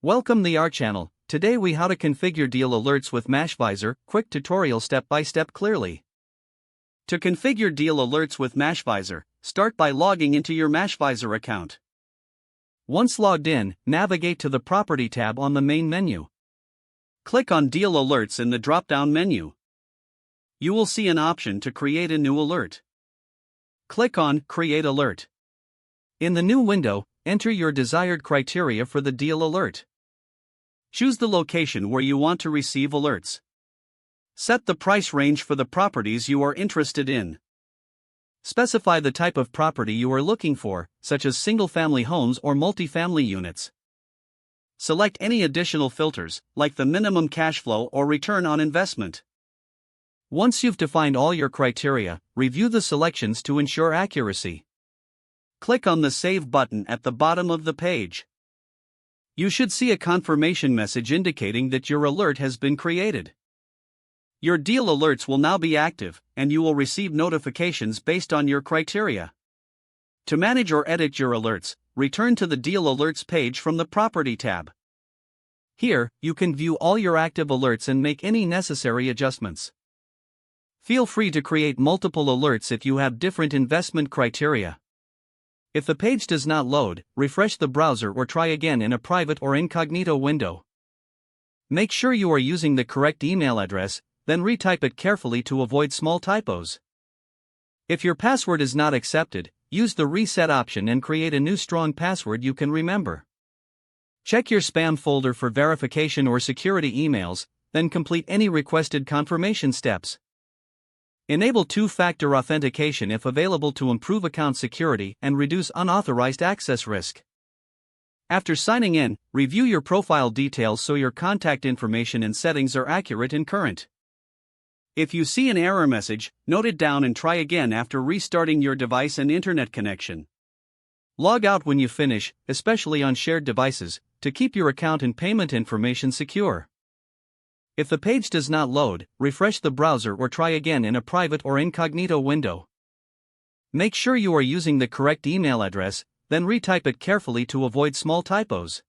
Welcome to our channel. Today we how to configure deal alerts with Mashvisor, quick tutorial step by step clearly. To configure deal alerts with Mashvisor, start by logging into your Mashvisor account. Once logged in, navigate to the Property tab on the main menu. Click on Deal Alerts in the drop-down menu. You will see an option to create a new alert. Click on Create Alert. In the new window, enter your desired criteria for the deal alert. Choose the location where you want to receive alerts. Set the price range for the properties you are interested in. Specify the type of property you are looking for, such as single-family homes or multi-family units. Select any additional filters, like the minimum cash flow or return on investment. Once you've defined all your criteria, review the selections to ensure accuracy. Click on the Save button at the bottom of the page. You should see a confirmation message indicating that your alert has been created. Your deal alerts will now be active, and you will receive notifications based on your criteria. To manage or edit your alerts, return to the Deal Alerts page from the Property tab. Here, you can view all your active alerts and make any necessary adjustments. Feel free to create multiple alerts if you have different investment criteria. If the page does not load, refresh the browser or try again in a private or incognito window. Make sure you are using the correct email address, then retype it carefully to avoid small typos. If your password is not accepted, use the Reset option and create a new strong password you can remember. Check your spam folder for verification or security emails, then complete any requested confirmation steps. Enable two-factor authentication if available to improve account security and reduce unauthorized access risk. After signing in, review your profile details so your contact information and settings are accurate and current. If you see an error message, note it down and try again after restarting your device and internet connection. Log out when you finish, especially on shared devices, to keep your account and payment information secure. If the page does not load, refresh the browser or try again in a private or incognito window. Make sure you are using the correct email address, then retype it carefully to avoid small typos.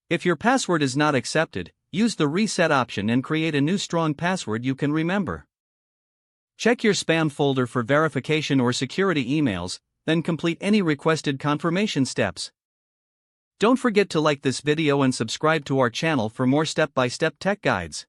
If your password is not accepted, use the Reset option and create a new strong password you can remember. Check your spam folder for verification or security emails, then complete any requested confirmation steps. Don't forget to like this video and subscribe to our channel for more step-by-step tech guides.